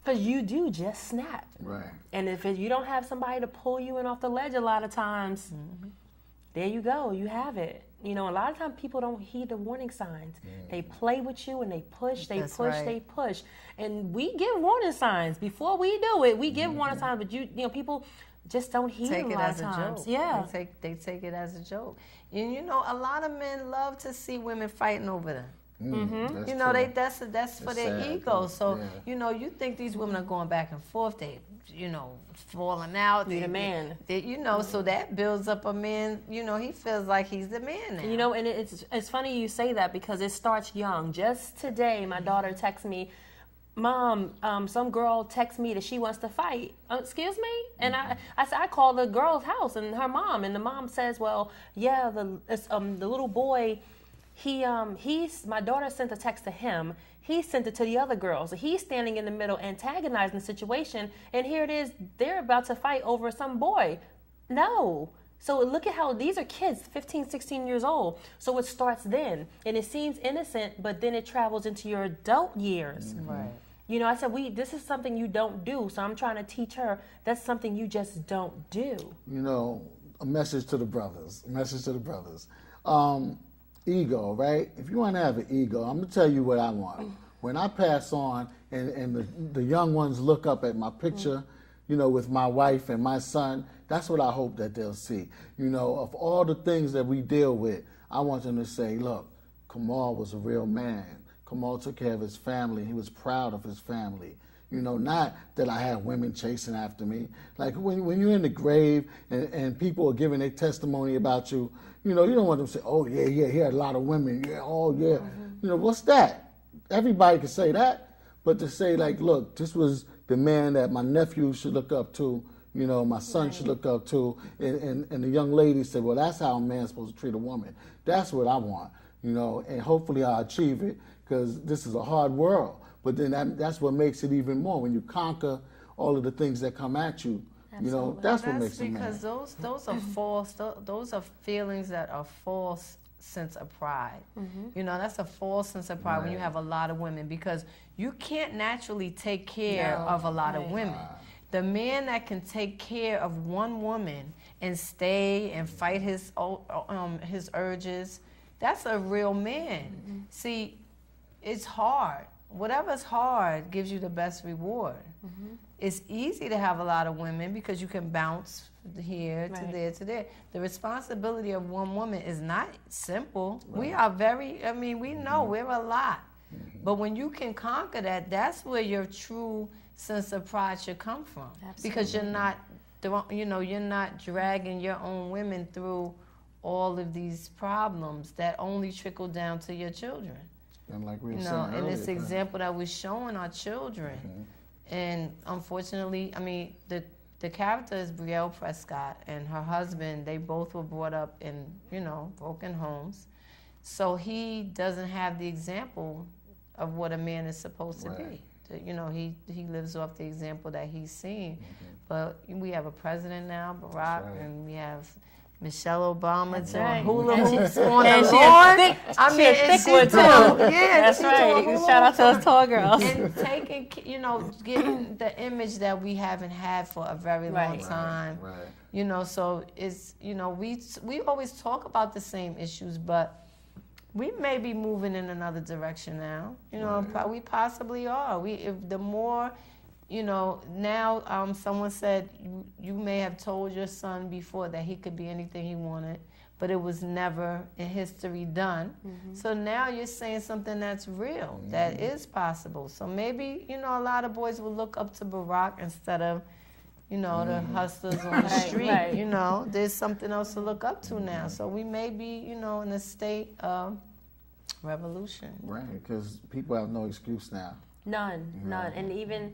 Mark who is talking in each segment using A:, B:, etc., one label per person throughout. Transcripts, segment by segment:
A: Because you do just snap.
B: Right.
A: And if you don't have somebody to pull you in off the ledge a lot of times, there you go, you have it. You know, a lot of times people don't heed the warning signs. They play with you and they push, they push. And we give warning signs. Before we do it, we give warning signs, but you know, people just don't heed it a lot of times. Yeah.
C: They take it as a joke. And you know, a lot of men love to see women fighting over them. You know, that's for their ego. So, you know, you think these women are going back and forth, they, you know, falling out.
A: Need a man.
C: You know, so that builds up a man, you know, he feels like he's the man now.
A: You know, and it's funny you say that because it starts young. Just today, my daughter texted me, Mom, some girl texts me that she wants to fight. Excuse me? And I said, I called the girl's house and her mom, and the mom says, well, yeah, the little boy, my daughter sent a text to him. He sent it to the other girls. He's standing in the middle antagonizing the situation. And here it is. They're about to fight over some boy. No. So look at how these are kids, 15, 16 years old. So it starts then. And it seems innocent, but then it travels into your adult years.
C: Right.
A: You know, I said, this is something you don't do. So I'm trying to teach her that's something you just don't do.
B: You know, a message to the brothers. Ego, right? If you want to have an ego, I'm going to tell you what I want. When I pass on and the young ones look up at my picture, you know, with my wife and my son, that's what I hope that they'll see. You know, of all the things that we deal with, I want them to say, look, Kamal was a real man. Kamal took care of his family. He was proud of his family. You know, not that I had women chasing after me. Like when you're in the grave and people are giving their testimony about you, you know, you don't want them to say, oh, yeah, he had a lot of women. Yeah, oh, yeah. You know, what's that? Everybody can say that. But to say, like, look, this was the man that my nephew should look up to, you know, my son should look up to. And the young lady said, well, that's how a man's supposed to treat a woman. That's what I want, you know, and hopefully I'll achieve it because this is a hard world. But then that's what makes it even more. When you conquer all of the things that come at you, you know, that's what makes it.
C: Because those are false. Those are feelings that are false sense of pride. You know, that's a false sense of pride when you have a lot of women because you can't naturally take care of a lot of women. The man that can take care of one woman and stay and fight his urges, that's a real man. See, it's hard. Whatever's hard gives you the best reward. It's easy to have a lot of women because you can bounce here to there to there. The responsibility of one woman is not simple. We are we know we're a lot. But when you can conquer that, that's where your true sense of pride should come from. Because you're not, you're not dragging your own women through all of these problems that only trickle down to your children.
B: And like we were saying earlier,
C: and this example that we're showing our children. And unfortunately, I mean, the character is Brielle Prescott and her husband, they both were brought up in, broken homes. So he doesn't have the example of what a man is supposed to be. He lives off the example that he's seen. But we have a president now, Barack, and we have Michelle Obama doing hula hoops on the lawn.
A: She's a thick one too.
C: Yeah,
A: that's right. Shout out to those tall girls.
C: And taking, getting the image that we haven't had for a very long time. So it's, we always talk about the same issues, but we may be moving in another direction now. We possibly are. If the more. Now someone said you may have told your son before that he could be anything he wanted, but it was never in history done. So now you're saying something that's real, that is possible. So maybe, a lot of boys will look up to Barack instead of, the hustlers on the street. There's something else to look up to now. So we may be, in a state of revolution.
B: Right, because people have no excuse now.
A: None. And even,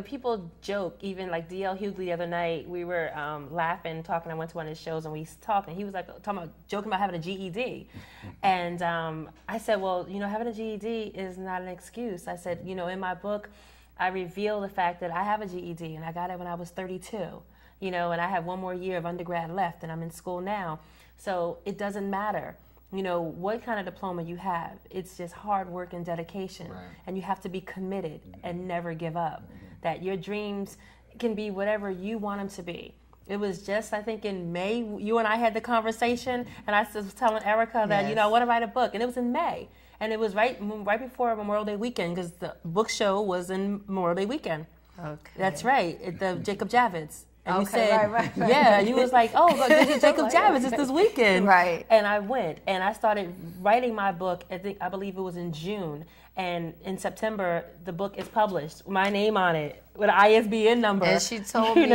A: people joke, even like D.L. Hughley the other night, we were laughing, talking. I went to one of his shows and we talked, and he was like joking about having a GED. And I said, well, having a GED is not an excuse. I said, in my book, I reveal the fact that I have a GED and I got it when I was 32, and I have one more year of undergrad left and I'm in school now. So it doesn't matter. What kind of diploma you have. It's just hard work and dedication. And you have to be committed and never give up. that your dreams can be whatever you want them to be. It was just, I think in May, you and I had the conversation, and I was telling Erica that, you know, I want to write a book, and it was in May. And it was right before Memorial Day weekend, because the book show was in Memorial Day weekend.
C: Okay.
A: That's right, at the Jacob Javits. And you
C: Okay,
A: said,
C: right.
A: yeah, you was like, oh, look, this is Jacob Javits, it's this weekend.
C: Right.
A: And I went, and I started writing my book, I believe it was in June. And in September, the book is published, my name on it, with an ISBN number.
C: And she told me,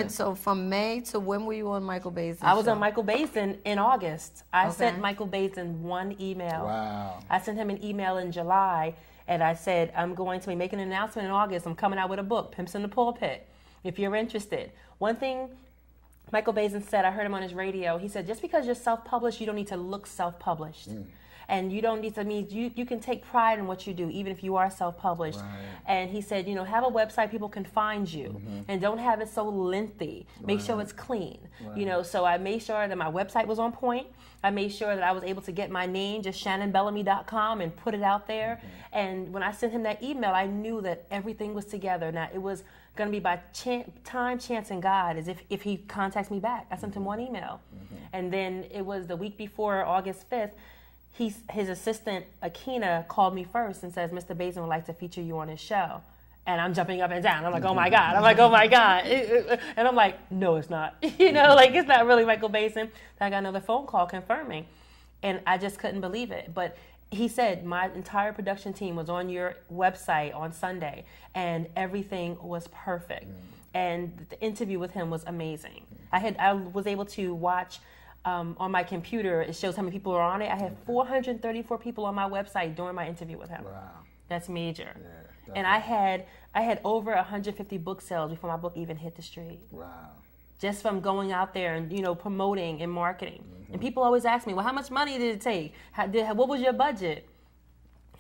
C: so from May to when were you on Michael Baisden?
A: I was on Michael Baisden in August. I sent Michael Baisden one email.
B: Wow.
A: I sent him an email in July, and I said, I'm going to be making an announcement in August. I'm coming out with a book, Pimps in the Pulpit, if you're interested. One thing Michael Baisden said, I heard him on his radio, he said, just because you're self-published, you don't need to look self-published. And you don't need to you can take pride in what you do, even if you are self-published. Right. And he said, you know, have a website people can find you, and don't have it so lengthy. Make sure it's clean. Right. You know, so I made sure that my website was on point. I made sure that I was able to get my name, just ShannonBellamy.com, and put it out there. And when I sent him that email, I knew that everything was together. Now, it was going to be by time, chance, and God, as if he contacts me back. I sent him one email. And then it was the week before, August 5th, his assistant, Akina, called me first and says, Mr. Baisden would like to feature you on his show. And I'm jumping up and down. I'm like, oh my God. I'm like, oh my God. And I'm like, no, it's not. You know, like, it's not really Michael Baisden. Then I got another phone call confirming. And I just couldn't believe it. But he said, my entire production team was on your website on Sunday, and everything was perfect. And the interview with him was amazing. I was able to watch on my computer. It shows how many people are on it. I had 434 people on my website during my interview with him.
B: Wow.
A: That's major.
B: Yeah,
A: and I had over 150 book sales before my book even hit the street.
B: Wow.
A: Just from going out there and, you know, promoting and marketing. And people always ask me, well, how much money did it take? What was your budget?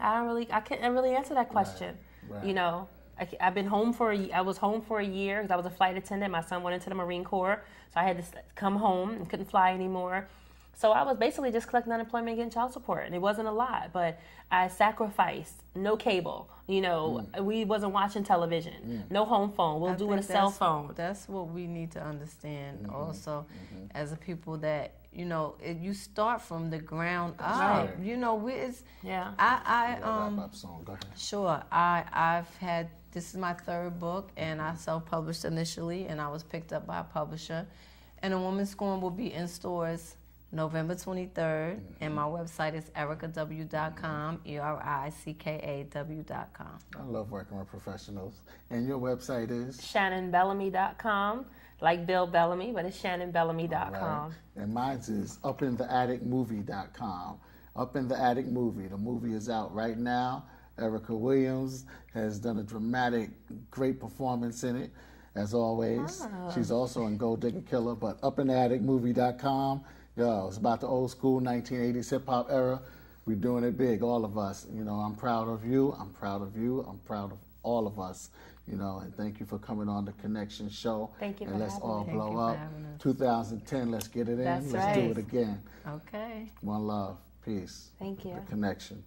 A: I can't really answer that question. Right. You know, I was home for a year because I was a flight attendant. My son went into the Marine Corps, so I had to come home and couldn't fly anymore. So I was basically just collecting unemployment and getting child support, and it wasn't a lot, but I sacrificed. No cable, you know, we wasn't watching television, no home phone. We'll do with a cell phone.
C: That's what we need to understand also as a people that, you know, you start from the ground up. Right. You know, it's,
A: yeah.
B: Wrap up song. Go ahead.
C: Sure. I've had, this is my third book, and I self-published initially, and I was picked up by a publisher. And A Woman's Scorn will be in stores November 23rd, and my website is ericaw.com, ERICKAW.com.
B: I love working with professionals. And your website is?
A: ShannonBellamy.com, like Bill Bellamy, but it's ShannonBellamy.com.
B: Right. And mine is UpInTheAtticMovie.com. Up in the Attic Movie. The movie is out right now. Erica Williams has done a dramatic, great performance in it, as always. Oh. She's also in Gold Digger Killer, but UpInTheAtticMovie.com. Yo, it's about the old school 1980s hip-hop era. We're doing it big, all of us. You know, I'm proud of you. I'm proud of you. I'm proud of all of us. You know, and thank you for coming on the Connection Show.
A: Thank you for
B: and let's all
A: having
B: blow up. 2010, let's get it in.
A: That's
B: let's do it again.
C: Okay.
B: One love. Peace.
A: Thank you.
B: The Connection.